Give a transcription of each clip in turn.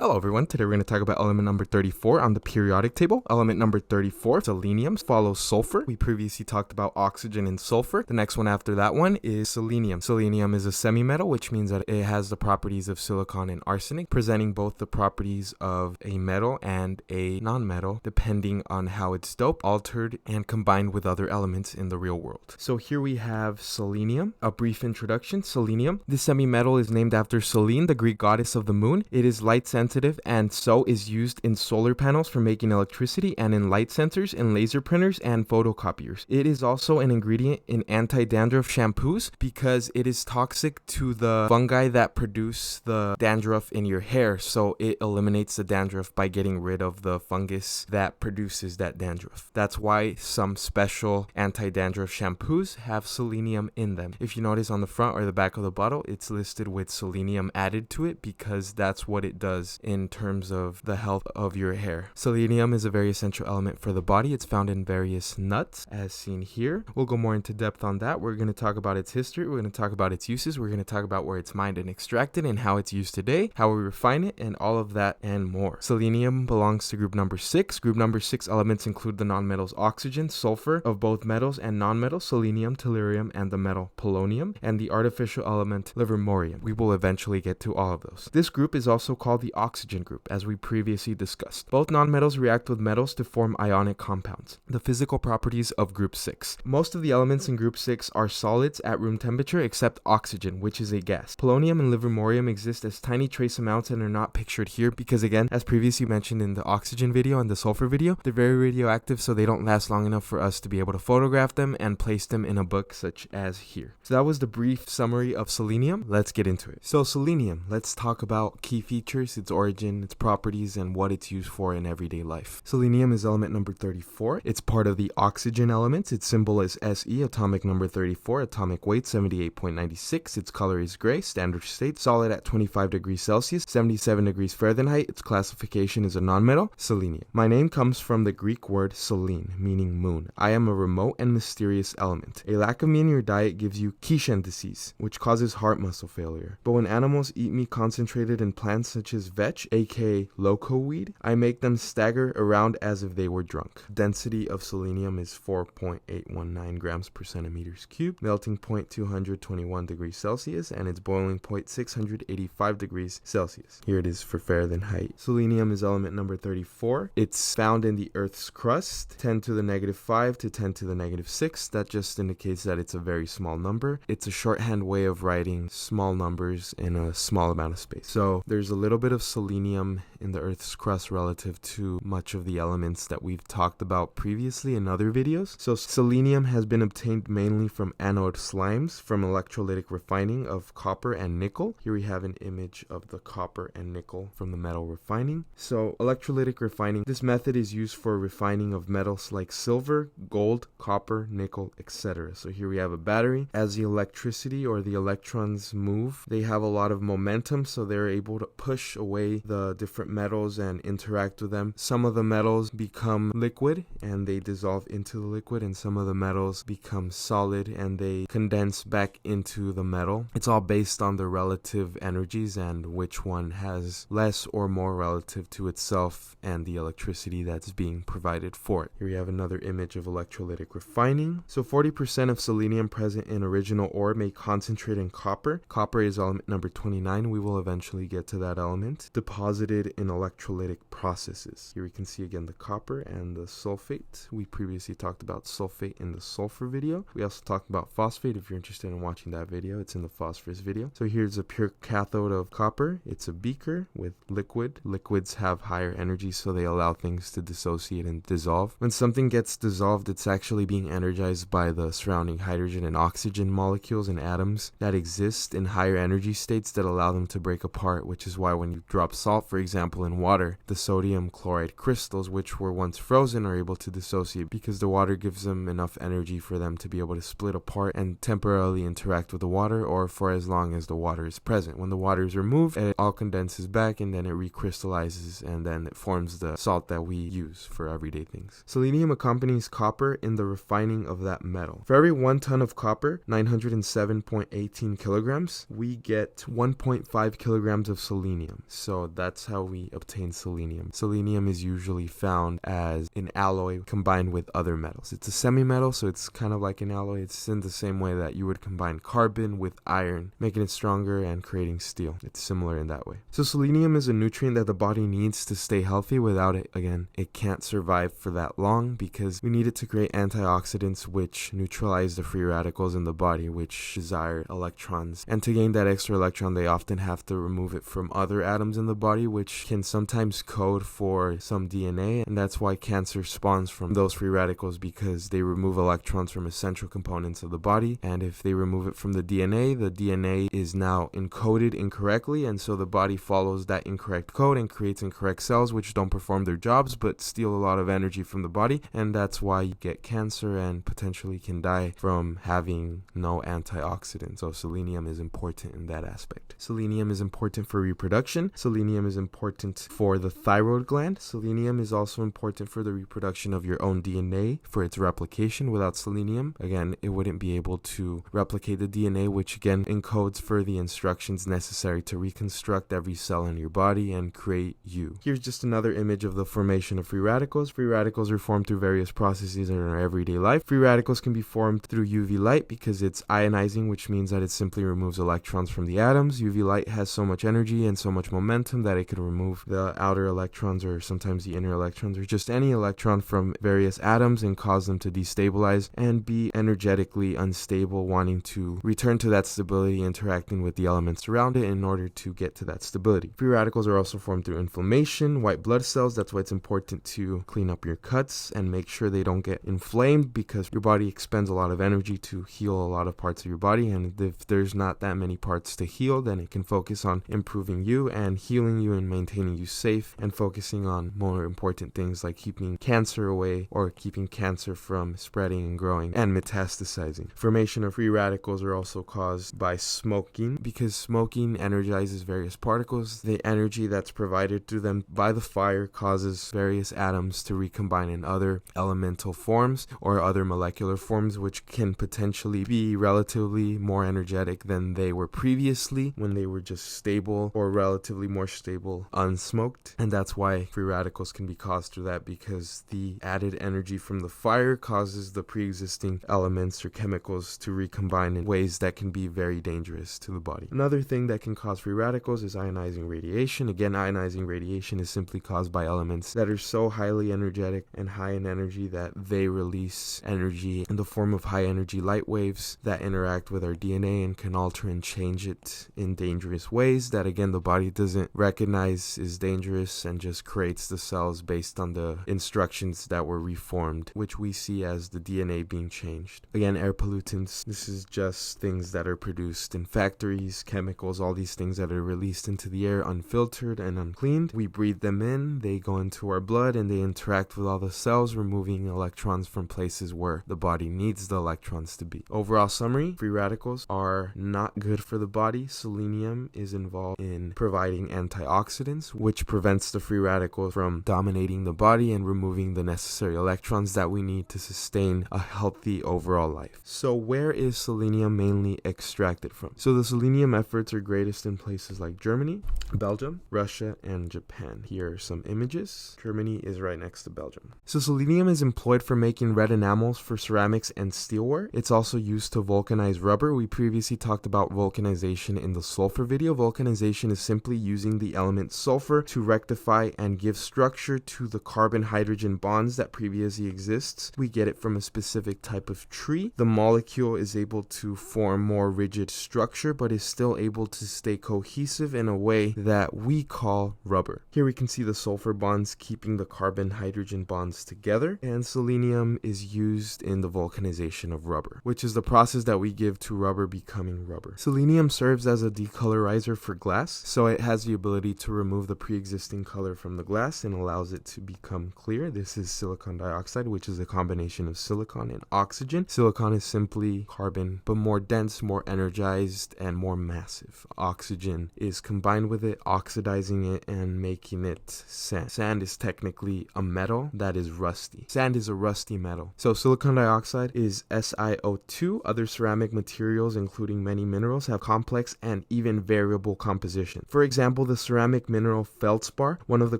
Hello everyone, today we're going to talk about element number 34 on the periodic table. Element number 34, selenium, follows sulfur. We previously talked about oxygen and sulfur. The next one after that one is selenium. Selenium is a semi-metal, which means that it has the properties of silicon and arsenic, presenting both the properties of a metal and a non-metal, depending on how it's doped, altered, and combined with other elements in the real world. So here we have selenium. A brief introduction. Selenium. This semi-metal is named after Selene, the Greek goddess of the moon. It is light sensitive and so is used in solar panels for making electricity and in light sensors, in laser printers, and photocopiers. It is also an ingredient in anti-dandruff shampoos because it is toxic to the fungi that produce the dandruff in your hair, so it eliminates the dandruff by getting rid of the fungus that produces that dandruff. That's why some special anti-dandruff shampoos have selenium in them. If you notice on the front or the back of the bottle, it's listed with selenium added to it because that's what it does in terms of the health of your hair. Selenium is a very essential element for the body. It's found in various nuts, as seen here. We'll go more into depth on that. We're going to talk about its history. We're going to talk about its uses. We're going to talk about where it's mined and extracted and how it's used today, how we refine it, and all of that and more. Selenium belongs to group number 6. Group number 6 elements include the nonmetals oxygen, sulfur of both metals and nonmetals, selenium, tellurium, and the metal polonium, and the artificial element livermorium. We will eventually get to all of those. This group is also called the oxygen group, as we previously discussed. Both nonmetals react with metals to form ionic compounds. The physical properties of group 6. Most of the elements in group 6 are solids at room temperature except oxygen, which is a gas. Polonium and livermorium exist as tiny trace amounts and are not pictured here because, again, as previously mentioned in the oxygen video and the sulfur video, they're very radioactive, so they don't last long enough for us to be able to photograph them and place them in a book such as here. So that was the brief summary of selenium. Let's get into it. So selenium, let's talk about key features, its origin, its properties, and what it's used for in everyday life. Selenium is element number 34. It's part of the oxygen elements. Its symbol is Se, atomic number 34, atomic weight 78.96. Its color is gray, standard state, solid at 25 degrees Celsius, 77 degrees Fahrenheit. Its classification is a nonmetal, selenium. My name comes from the Greek word Selene, meaning moon. I am a remote and mysterious element. A lack of me in your diet gives you Kishan disease, which causes heart muscle failure. But when animals eat me concentrated in plants such as vetch, aka loco weed, I make them stagger around as if they were drunk. Density of selenium is 4.819 grams per centimeters cubed, melting point 221 degrees Celsius, and its boiling point 685 degrees Celsius. Here it is for Fahrenheit. Selenium is element number 34. It's found in the Earth's crust, 10 to the negative 5 to 10 to the negative 6. That just indicates that it's a very small number. It's a shorthand way of writing small numbers in a small amount of space. So there's a little bit of selenium in the Earth's crust relative to much of the elements that we've talked about previously in other videos. So selenium has been obtained mainly from anode slimes from electrolytic refining of copper and nickel. Here we have an image of the copper and nickel from the metal refining. So electrolytic refining, this method is used for refining of metals like silver, gold, copper, nickel, etc. So here we have a battery. As the electricity or the electrons move, they have a lot of momentum, so they're able to push away the different metals and interact with them. Some of the metals become liquid and they dissolve into the liquid, and some of the metals become solid and they condense back into the metal. It's all based on the relative energies and which one has less or more relative to itself and the electricity that's being provided for it. Here we have another image of electrolytic refining. So 40% of selenium present in original ore may concentrate in copper. Copper is element number 29. We will eventually get to that element. Deposited in electrolytic processes. Here we can see again the copper and the sulfate. We previously talked about sulfate in the sulfur video. We also talked about phosphate. If you're interested in watching that video, it's in the phosphorus video. So here's a pure cathode of copper. It's a beaker with liquid. Liquids have higher energy, so they allow things to dissociate and dissolve. When something gets dissolved, it's actually being energized by the surrounding hydrogen and oxygen molecules and atoms that exist in higher energy states that allow them to break apart, which is why when you drop salt, for example, in water, the sodium chloride crystals, which were once frozen, are able to dissociate because the water gives them enough energy for them to be able to split apart and temporarily interact with the water, or for as long as the water is present. When the water is removed, it all condenses back and then it recrystallizes and then it forms the salt that we use for everyday things. Selenium accompanies copper in the refining of that metal. For every 1 ton of copper, 907.18 kilograms, we get 1.5 kilograms of selenium. So that's how we obtain selenium. Selenium is usually found as an alloy combined with other metals. It's a semi-metal, so it's kind of like an alloy. It's in the same way that you would combine carbon with iron, making it stronger and creating steel. It's similar in that way. So selenium is a nutrient that the body needs to stay healthy. Without it, again, it can't survive for that long because we need it to create antioxidants which neutralize the free radicals in the body which desire electrons. And to gain that extra electron, they often have to remove it from other atoms in the body, which can sometimes code for some DNA, and that's why cancer spawns from those free radicals, because they remove electrons from essential components of the body, and if they remove it from the DNA is now encoded incorrectly, and so the body follows that incorrect code and creates incorrect cells which don't perform their jobs but steal a lot of energy from the body, and that's why you get cancer and potentially can die from having no antioxidants. So selenium is important in that aspect. Selenium is important for reproduction. Selenium is important for the thyroid gland. Selenium is also important for the reproduction of your own DNA, for its replication. Without selenium, again, it wouldn't be able to replicate the DNA, which again encodes for the instructions necessary to reconstruct every cell in your body and create you. Here's just another image of the formation of free radicals. Free radicals are formed through various processes in our everyday life. Free radicals can be formed through UV light because it's ionizing, which means that it simply removes electrons from the atoms. UV light has so much energy and so much momentum that it could remove the outer electrons or sometimes the inner electrons or just any electron from various atoms and cause them to destabilize and be energetically unstable, wanting to return to that stability, interacting with the elements around it in order to get to that stability. Free radicals are also formed through inflammation, white blood cells. That's why it's important to clean up your cuts and make sure they don't get inflamed, because your body expends a lot of energy to heal a lot of parts of your body, and if there's not that many parts to heal, then it can focus on improving you and healing you and maintaining you safe and focusing on more important things like keeping cancer away or keeping cancer from spreading and growing and metastasizing. Formation of free radicals are also caused by smoking, because smoking energizes various particles. The energy that's provided to them by the fire causes various atoms to recombine in other elemental forms or other molecular forms, which can potentially be relatively more energetic than they were previously when they were just stable or relatively more stable unsmoked. And that's why free radicals can be caused through that, because the added energy from the fire causes the pre-existing elements or chemicals to recombine in ways that can be very dangerous to the body. Another thing that can cause free radicals is ionizing radiation. Again, ionizing radiation is simply caused by elements that are so highly energetic and high in energy that they release energy in the form of high energy light waves that interact with our DNA and can alter and change it in dangerous ways that, again, the body doesn't recognize is dangerous and just creates the cells based on the instructions that were reformed, which we see as the DNA being changed. Again, air pollutants. This is just things that are produced in factories, chemicals, all these things that are released into the air unfiltered and uncleaned. We breathe them in, they go into our blood, and they interact with all the cells, removing electrons from places where the body needs the electrons to be. Overall summary, free radicals are not good for the body. Selenium is involved in providing antioxidants, which prevents the free radicals from dominating the body and removing the necessary electrons that we need to sustain a healthy overall life. So where is selenium mainly extracted from? So the selenium efforts are greatest in places like Germany, Belgium, Russia, and Japan. Here are some images. Germany is right next to Belgium. So selenium is employed for making red enamels for ceramics and steelware. It's also used to vulcanize rubber. We previously talked about vulcanization in the sulfur video. Vulcanization is simply using the element sulfur to rectify and give structure to the carbon-hydrogen bonds that previously exists. We get it from a specific type of tree. The molecule is able to form more rigid structure, but is still able to stay cohesive in a way that we call rubber. Here we can see the sulfur bonds keeping the carbon-hydrogen bonds together, and selenium is used in the vulcanization of rubber, which is the process that we give to rubber becoming rubber. Selenium serves as a decolorizer for glass, so it has the ability to remove the pre-existing color from the glass and allows it to become clear. This is silicon dioxide, which is a combination of silicon and oxygen. Silicon is simply carbon, but more dense, more energized, and more massive. Oxygen is combined with it, oxidizing it and making it sand. Sand is technically a metal that is rusty. Sand is a rusty metal. So silicon dioxide is SiO2. Other ceramic materials, including many minerals, have complex and even variable composition. For example, the ceramic mineral mineral feldspar, one of the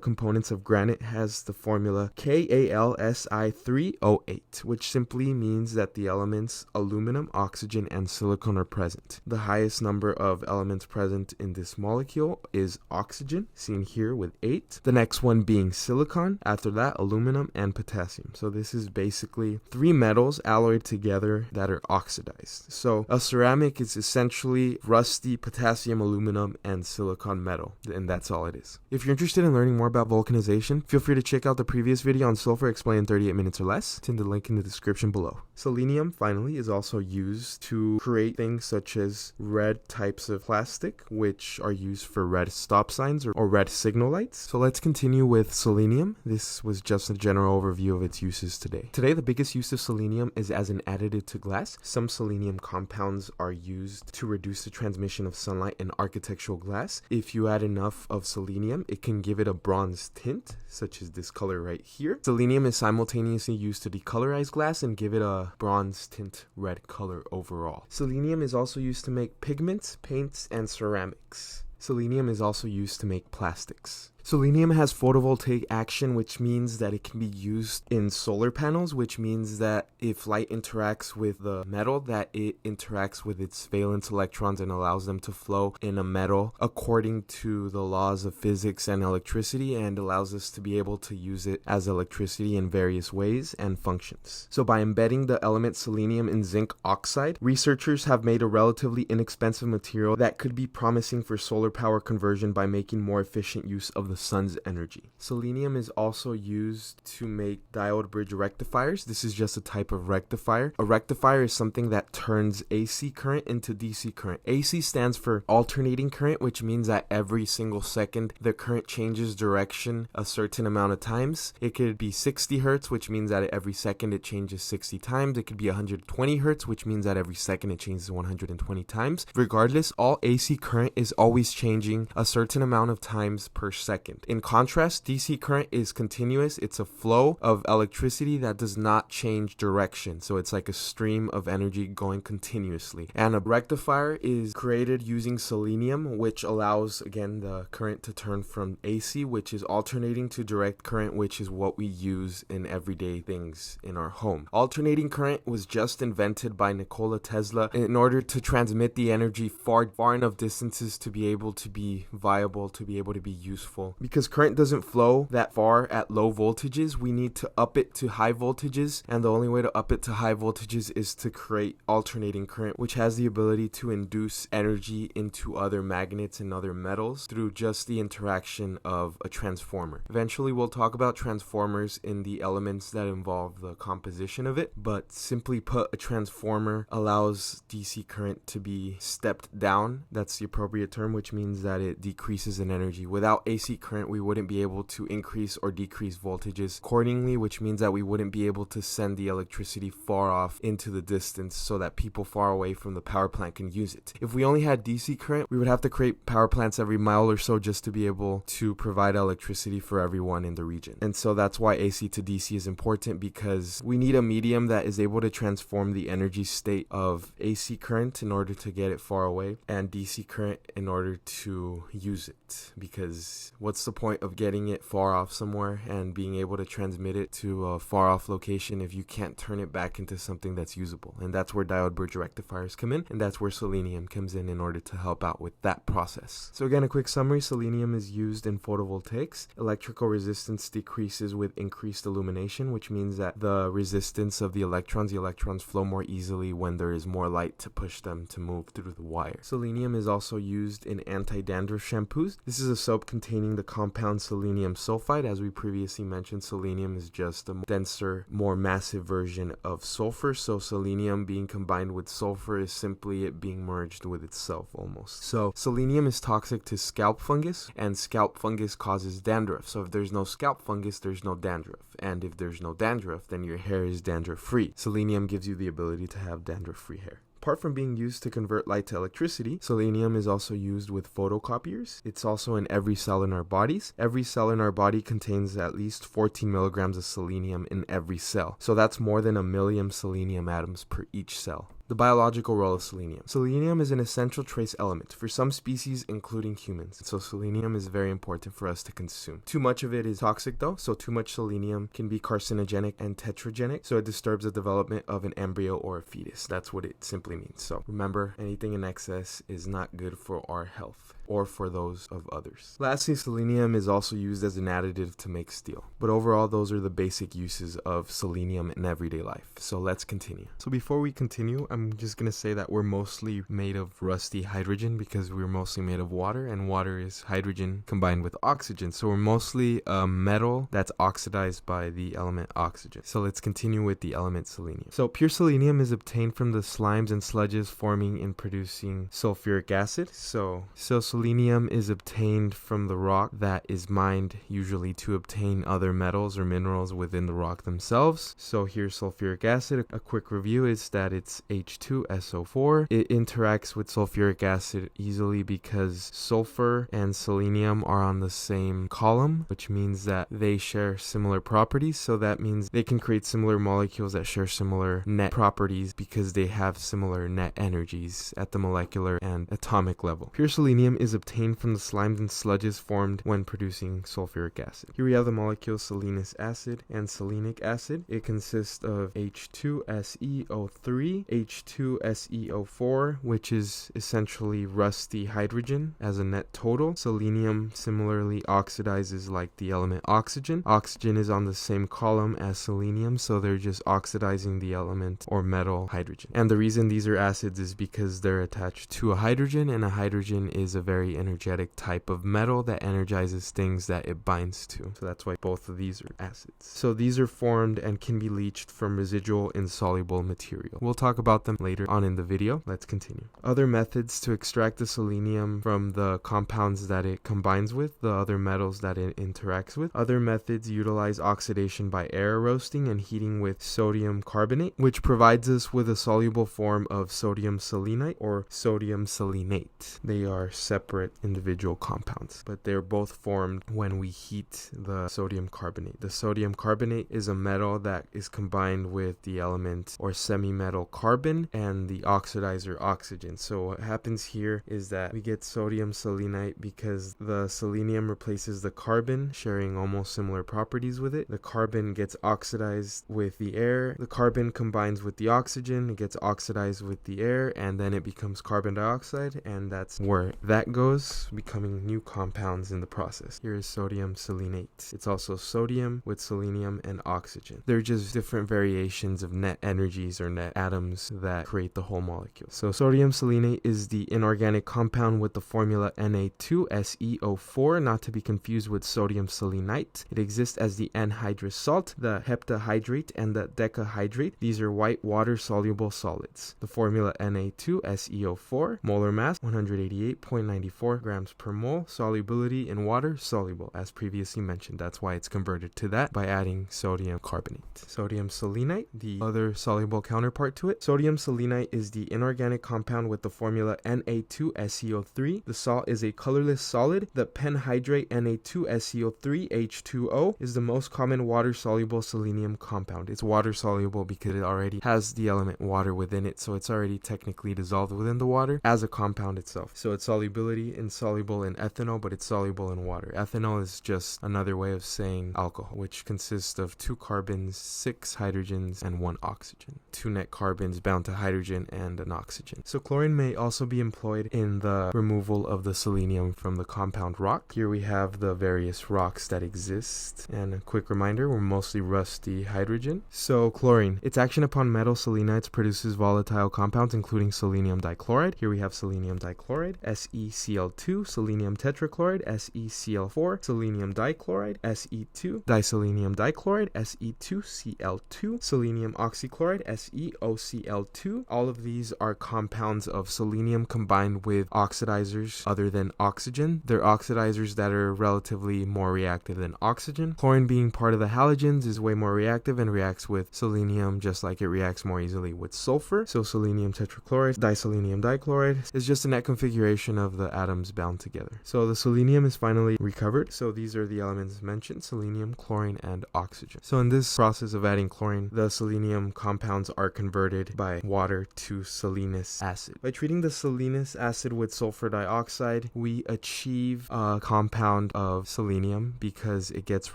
components of granite, has the formula KAlSi3O8, which simply means that the elements aluminum, oxygen, and silicon are present. The highest number of elements present in this molecule is oxygen, seen here with 8. The next one being silicon, after that aluminum and potassium. So this is basically 3 metals alloyed together that are oxidized. So a ceramic is essentially rusty potassium, aluminum, and silicon metal, and that's all it is. If you're interested in learning more about vulcanization, feel free to check out the previous video on sulfur explained in 38 minutes or less. It's in the link in the description below. Selenium, finally, is also used to create things such as red types of plastic, which are used for red stop signs or red signal lights. So let's continue with selenium. This was just a general overview of its uses today. Today, the biggest use of selenium is as an additive to glass. Some selenium compounds are used to reduce the transmission of sunlight in architectural glass. If you add enough of selenium, it can give it a bronze tint, such as this color right here. Selenium is simultaneously used to decolorize glass and give it a bronze tint red color overall. Selenium is also used to make pigments, paints, and ceramics. Selenium is also used to make plastics. Selenium has photovoltaic action, which means that it can be used in solar panels, which means that if light interacts with the metal, that it interacts with its valence electrons and allows them to flow in a metal according to the laws of physics and electricity, and allows us to be able to use it as electricity in various ways and functions. So by embedding the element selenium in zinc oxide, researchers have made a relatively inexpensive material that could be promising for solar power conversion by making more efficient use of the sun's energy. Selenium is also used to make diode bridge rectifiers. This is just a type of rectifier. A rectifier is something that turns AC current into DC current. AC stands for alternating current, which means that every single second the current changes direction a certain amount of times. It could be 60 hertz, which means that every second it changes 60 times. It could be 120 hertz, which means that every second it changes 120 times. Regardless, all AC current is always changing a certain amount of times per second. In contrast, DC current is continuous. It's a flow of electricity that does not change direction. So it's like a stream of energy going continuously. And a rectifier is created using selenium, which allows, again, the current to turn from AC, which is alternating, to direct current, which is what we use in everyday things in our home. Alternating current was just invented by Nikola Tesla in order to transmit the energy far enough distances to be able to be viable, to be able to be useful. Because current doesn't flow that far at low voltages, we need to up it to high voltages, and the only way to up it to high voltages is to create alternating current, which has the ability to induce energy into other magnets and other metals through just the interaction of a transformer. Eventually we'll talk about transformers in the elements that involve the composition of it, but simply put, a transformer allows DC current to be stepped down. That's the appropriate term, which means that it decreases in energy. Without AC current, we wouldn't be able to increase or decrease voltages accordingly, which means that we wouldn't be able to send the electricity far off into the distance so that people far away from the power plant can use it. If we only had DC current, we would have to create power plants every mile or so just to be able to provide electricity for everyone in the region. And so that's why AC to DC is important, because we need a medium that is able to transform the energy state of AC current in order to get it far away, and DC current in order to use it. Because what's the point of getting it far off somewhere and being able to transmit it to a far off location if you can't turn it back into something that's usable? And that's where diode bridge rectifiers come in, and that's where selenium comes in order to help out with that process. So again, a quick summary: selenium is used in photovoltaics. Electrical resistance decreases with increased illumination, which means that the resistance of the electrons flow more easily when there is more light to push them to move through the wire. Selenium is also used in anti-dandruff shampoos. This is a soap containing the compound selenium sulfide. As we previously mentioned, selenium is just a denser, more massive version of sulfur. So selenium being combined with sulfur is simply it being merged with itself almost. So selenium is toxic to scalp fungus, and scalp fungus causes dandruff. So if there's no scalp fungus, there's no dandruff. And if there's no dandruff, then your hair is dandruff free. Selenium gives you the ability to have dandruff free hair. Apart from being used to convert light to electricity, selenium is also used with photocopiers. It's also in every cell in our bodies. Every cell in our body contains at least 14 milligrams of selenium in every cell. So that's more than 1 million selenium atoms per each cell. The biological role of selenium. Selenium is an essential trace element for some species, including humans. So selenium is very important for us to consume. Too much of it is toxic though, so too much selenium can be carcinogenic and tetragenic, so it disturbs the development of an embryo or a fetus. That's what it simply means. So remember, anything in excess is not good for our health or for those of others. Lastly, selenium is also used as an additive to make steel. But overall, those are the basic uses of selenium in everyday life. So let's continue. So before we continue, I'm just going to say that we're mostly made of rusty hydrogen because we're mostly made of water, and water is hydrogen combined with oxygen. So we're mostly a metal that's oxidized by the element oxygen. So let's continue with the element selenium. So pure selenium is obtained from the slimes and sludges forming and producing sulfuric acid. So selenium is obtained from the rock that is mined usually to obtain other metals or minerals within the rock themselves. So here's sulfuric acid. A quick review is that it's H2SO4. It interacts with sulfuric acid easily because sulfur and selenium are on the same column, which means that they share similar properties. So that means they can create similar molecules that share similar net properties because they have similar net energies at the molecular and atomic level. Pure selenium is obtained from the slimes and sludges formed when producing sulfuric acid. Here we have the molecules selenous acid and selenic acid. It consists of H2SeO3, H2SeO4, which is essentially rusty hydrogen as a net total. Selenium similarly oxidizes like the element oxygen. Oxygen is on the same column as selenium, so they're just oxidizing the element or metal hydrogen. And the reason these are acids is because they're attached to a hydrogen, and a hydrogen is a very energetic type of metal that energizes things that it binds to. So that's why both of these are acids. So these are formed and can be leached from residual insoluble material. We'll talk about them later on in the video. Let's continue. Other methods to extract the selenium from the compounds that it combines with, the other metals that it interacts with. Other methods utilize oxidation by air roasting and heating with sodium carbonate, which provides us with a soluble form of sodium selenite or sodium selenate. They are separate individual compounds, but they're both formed when we heat the sodium carbonate. The sodium carbonate is a metal that is combined with the element or semi-metal carbon and the oxidizer oxygen. So what happens here is that we get sodium selenite because the selenium replaces the carbon, sharing almost similar properties with it. The carbon gets oxidized with the air. The carbon combines with the oxygen, it gets oxidized with the air, and then it becomes carbon dioxide, and that's where that goes, becoming new compounds in the process. Here is sodium selenate. It's also sodium with selenium and oxygen. They're just different variations of net energies or net atoms that create the whole molecule. So sodium selenate is the inorganic compound with the formula Na2SeO4, not to be confused with sodium selenite. It exists as the anhydrous salt, the heptahydrate, and the decahydrate. These are white water-soluble solids. The formula Na2SeO4, molar mass 188.94 grams per mole, solubility in water, soluble, as previously mentioned. That's why it's converted to that by adding sodium carbonate. Sodium selenite, the other soluble counterpart to it. Sodium selenite is the inorganic compound with the formula Na2SeO3. The salt is a colorless solid. The penhydrate Na2SeO3 H2O is the most common water-soluble selenium compound. It's water-soluble because it already has the element water within it, so it's already technically dissolved within the water as a compound itself. So its solubility insoluble in ethanol, but it's soluble in water. Ethanol is just another way of saying alcohol, which consists of 2 carbons, 6 hydrogens, and 1 oxygen. 2 net carbons bound to hydrogen and an oxygen. So chlorine may also be employed in the removal of the selenium from the compound rock. Here we have the various rocks that exist, and a quick reminder, we're mostly rusty hydrogen. So chlorine, its action upon metal selenites produces volatile compounds including selenium dichloride. Here we have selenium dichloride, SeCl2, selenium tetrachloride, SeCl4, selenium dichloride, Se2, diselenium dichloride, Se2Cl2, selenium oxychloride, SeOCl2. All of these are compounds of selenium combined with oxidizers other than oxygen. They're oxidizers that are relatively more reactive than oxygen. Chlorine, being part of the halogens, is way more reactive and reacts with selenium just like it reacts more easily with sulfur. So selenium tetrachloride, diselenium dichloride is just a net configuration of the the atoms bound together. So the selenium is finally recovered. So these are the elements mentioned: selenium, chlorine, and oxygen. So in this process of adding chlorine, the selenium compounds are converted by water to selenous acid. By treating the selenous acid with sulfur dioxide, we achieve a compound of selenium because it gets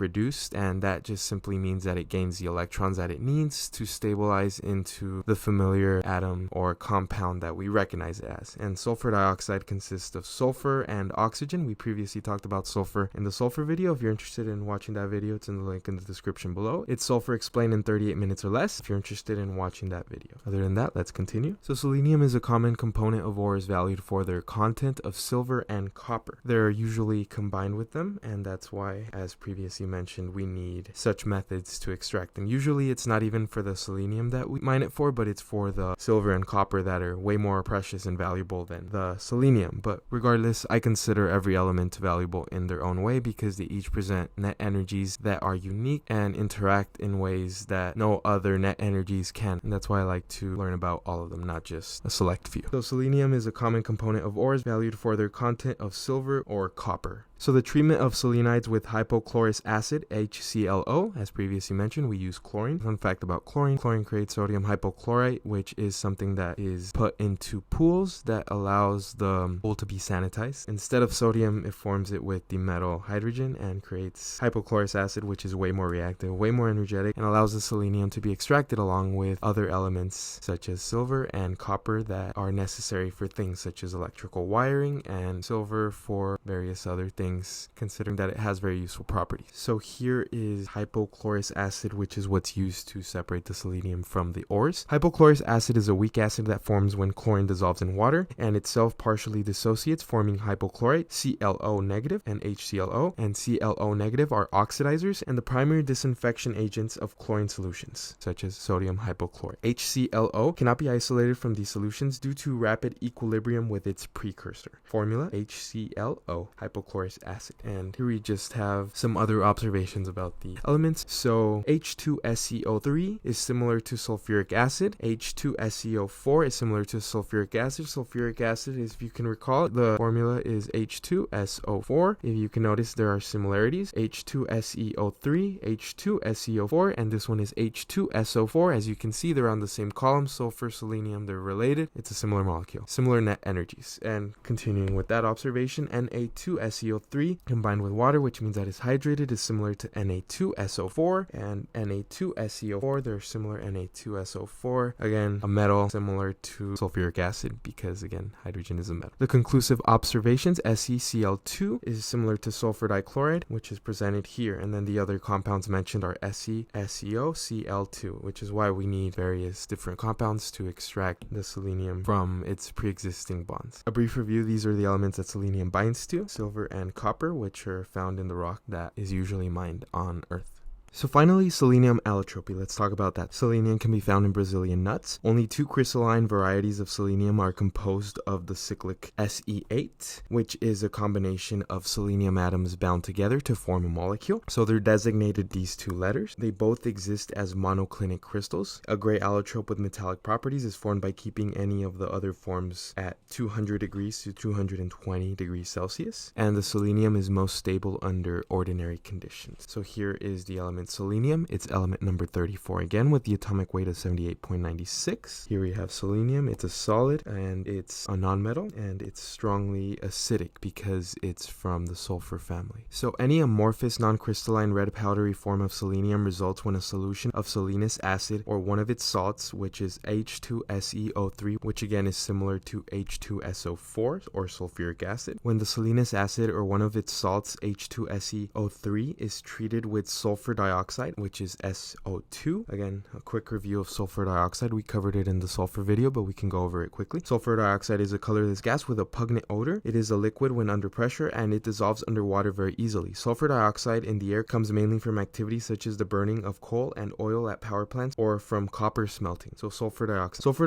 reduced, and that just simply means that it gains the electrons that it needs to stabilize into the familiar atom or compound that we recognize it as. And sulfur dioxide consists of sulfur and oxygen. We previously talked about sulfur in the sulfur video. If you're interested in watching that video, it's in the link in the description below. It's sulfur explained in 38 minutes or less if you're interested in watching that video. Other than that, let's continue. So selenium is a common component of ores valued for their content of silver and copper. They're usually combined with them, and that's why, as previously mentioned, we need such methods to extract them. Usually it's not even for the selenium that we mine it for, but it's for the silver and copper that are way more precious and valuable than the selenium. But regardless, I consider every element valuable in their own way because they each present net energies that are unique and interact in ways that no other net energies can. And that's why I like to learn about all of them, not just a select few. So selenium is a common component of ores valued for their content of silver or copper. So the treatment of selenides with hypochlorous acid, HClO, as previously mentioned, we use chlorine. Fun fact about chlorine: chlorine creates sodium hypochlorite, which is something that is put into pools that allows the pool to be sanitized. Instead of sodium, it forms it with the metal hydrogen and creates hypochlorous acid, which is way more reactive, way more energetic, and allows the selenium to be extracted along with other elements such as silver and copper that are necessary for things such as electrical wiring, and silver for various other things, considering that it has very useful properties. So here is hypochlorous acid, which is what's used to separate the selenium from the ores. Hypochlorous acid is a weak acid that forms when chlorine dissolves in water and itself partially dissociates, forming hypochlorite, ClO negative, and HClO. And ClO negative are oxidizers and the primary disinfection agents of chlorine solutions, such as sodium hypochlorite. HClO cannot be isolated from these solutions due to rapid equilibrium with its precursor. Formula: HClO, hypochlorous acid. And here we just have some other observations about the elements. So H2SCO3 is similar to sulfuric acid. H2SCO4 is similar to sulfuric acid. Sulfuric acid is, if you can recall, the formula is H2SO4. If you can notice, there are similarities: H2SeO3, H2SeO4, and this one is H2SO4. As you can see, they're on the same column. Sulfur, selenium, they're related. It's a similar molecule, similar net energies. And continuing with that observation, Na2SeO3 combined with water, which means that it's hydrated, is similar to Na2SO4, and Na2SeO4, they're similar. Na2SO4, again, a metal similar to sulfuric acid because, again, hydrogen is a metal. The conclusive observations: SeCl2 is similar to sulfur dichloride, which is presented here, and then the other compounds mentioned are SeSeO, Cl2, which is why we need various different compounds to extract the selenium from its pre-existing bonds. A brief review: these are the elements that selenium binds to: silver and copper, which are found in the rock that is usually mined on Earth. So finally, selenium allotropy. Let's talk about that. Selenium can be found in Brazilian nuts. Only 2 crystalline varieties of selenium are composed of the cyclic Se8, which is a combination of selenium atoms bound together to form a molecule. So they're designated these 2 letters. They both exist as monoclinic crystals. A gray allotrope with metallic properties is formed by keeping any of the other forms at 200 degrees to 220 degrees Celsius. And the selenium is most stable under ordinary conditions. So here is the element selenium. It's element number 34 again, with the atomic weight of 78.96. Here we have selenium. It's a solid and it's a nonmetal, and it's strongly acidic because it's from the sulfur family. So any amorphous non-crystalline red powdery form of selenium results when a solution of selenous acid or one of its salts, which is H2SeO3, which again is similar to H2SO4 or sulfuric acid. When the selenous acid or one of its salts, H2SeO3, is treated with sulfur dioxide, which is SO2. Again, a quick review of sulfur dioxide. We covered it in the sulfur video, but we can go over it quickly. Sulfur dioxide is a colorless gas with a pungent odor. It is a liquid when under pressure, and it dissolves under water very easily. Sulfur dioxide in the air comes mainly from activities such as the burning of coal and oil at power plants or from copper smelting. So sulfur dioxide. Sulfur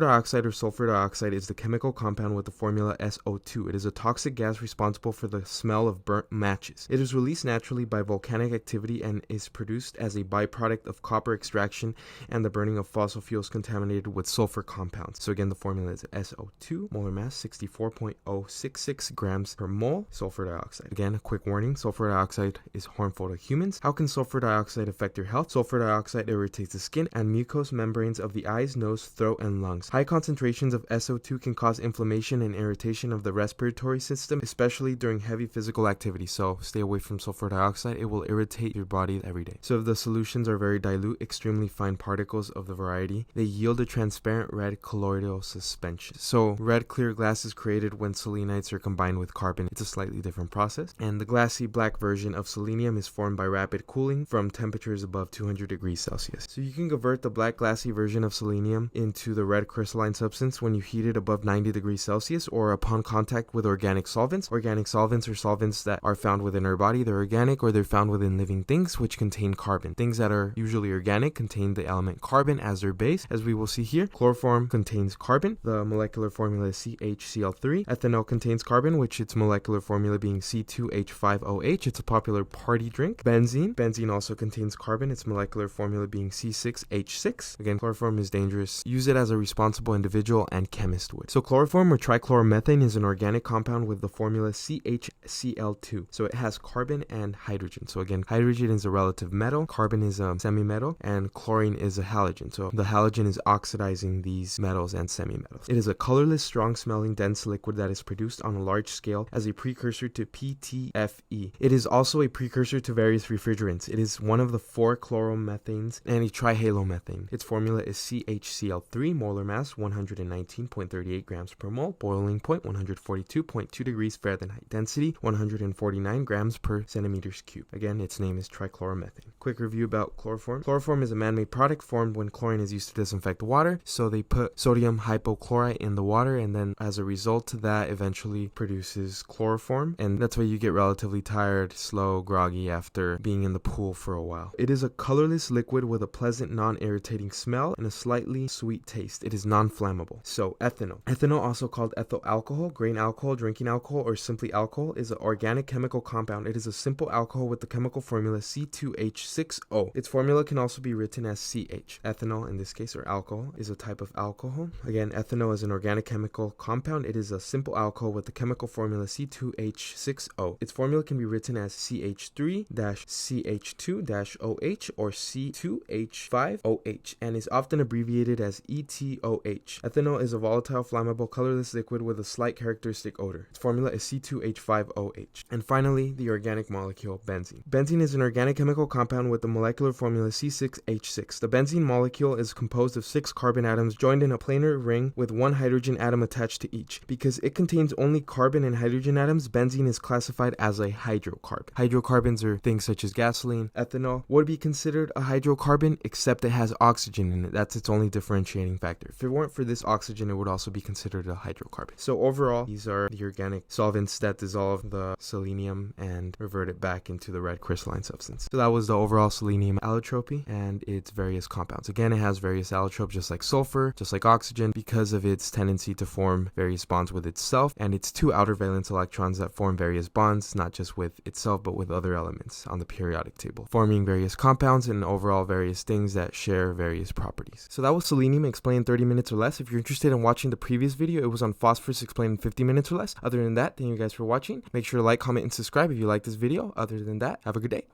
dioxide is the chemical compound with the formula SO2. It is a toxic gas responsible for the smell of burnt matches. It is released naturally by volcanic activity and is produced produced as a byproduct of copper extraction and the burning of fossil fuels contaminated with sulfur compounds. So again, the formula is SO2, molar mass 64.066 grams per mole, sulfur dioxide. Again, a quick warning, sulfur dioxide is harmful to humans. How can sulfur dioxide affect your health? Sulfur dioxide irritates the skin and mucous membranes of the eyes, nose, throat, and lungs. High concentrations of SO2 can cause inflammation and irritation of the respiratory system, especially during heavy physical activity. So stay away from sulfur dioxide. It will irritate your body every day. So if the solutions are very dilute, extremely fine particles of the variety, they yield a transparent red colloidal suspension. So red clear glass is created when selenites are combined with carbon. It's a slightly different process. And the glassy black version of selenium is formed by rapid cooling from temperatures above 200 degrees Celsius. So you can convert the black glassy version of selenium into the red crystalline substance when you heat it above 90 degrees Celsius or upon contact with organic solvents. Organic solvents are solvents that are found within our body. They're organic or they're found within living things which contain carbon. Things that are usually organic contain the element carbon as their base. As we will see here, chloroform contains carbon. The molecular formula is CHCl3. Ethanol contains carbon, which its molecular formula being C2H5OH. It's a popular party drink. Benzene also contains carbon. Its molecular formula being C6H6. Again, chloroform is dangerous. Use it as a responsible individual and chemist would. So chloroform or trichloromethane is an organic compound with the formula CHCl2. So it has carbon and hydrogen. So again, hydrogen is a relative metal, carbon is a semi-metal, and chlorine is a halogen. So the halogen is oxidizing these metals and semi-metals. It is a colorless, strong-smelling, dense liquid that is produced on a large scale as a precursor to PTFE. It is also a precursor to various refrigerants. It is one of the 4 chloromethanes and a trihalomethane. Its formula is CHCl3, molar mass 119.38 grams per mole, boiling point 142.2 degrees Fahrenheit, density 149 grams per centimeters cubed. Again, its name is trichloromethane. Quick review about chloroform. Chloroform is a man-made product formed when chlorine is used to disinfect water. So they put sodium hypochlorite in the water, and then as a result, that eventually produces chloroform, and that's why you get relatively tired, slow, groggy after being in the pool for a while. It is a colorless liquid with a pleasant, non-irritating smell and a slightly sweet taste. It is non-flammable. So ethanol. Ethanol, also called ethyl alcohol, grain alcohol, drinking alcohol, or simply alcohol, is an organic chemical compound. It is a simple alcohol with the chemical formula C2H6O. Its formula can also be written as CH. Ethanol, in this case, or alcohol, is a type of alcohol. Again, ethanol is an organic chemical compound. It is a simple alcohol with the chemical formula C2H6O. Its formula can be written as CH3-CH2-OH or C2H5OH and is often abbreviated as ETOH. Ethanol is a volatile, flammable, colorless liquid with a slight characteristic odor. Its formula is C2H5OH. And finally, the organic molecule benzene. Benzene is an organic chemical compound with the molecular formula C6H6. The benzene molecule is composed of 6 carbon atoms joined in a planar ring with 1 hydrogen atom attached to each. Because it contains only carbon and hydrogen atoms, benzene is classified as a hydrocarbon. Hydrocarbons are things such as gasoline. Ethanol would be considered a hydrocarbon, except it has oxygen in it. That's its only differentiating factor. If it weren't for this oxygen, it would also be considered a hydrocarbon. So overall, these are the organic solvents that dissolve the selenium and revert it back into the red crystalline substance. So that was the overall selenium allotropy and its various compounds. Again, it has various allotropes just like sulfur, just like oxygen, because of its tendency to form various bonds with itself and its 2 outer valence electrons that form various bonds, not just with itself but with other elements on the periodic table, forming various compounds and overall various things that share various properties. So that was selenium explained in 30 minutes or less. If you're interested in watching the previous video, it was on phosphorus explained in 50 minutes or less. Other than that, thank you guys for watching. Make sure to like, comment, and subscribe if you like this video. Other than that, have a good day.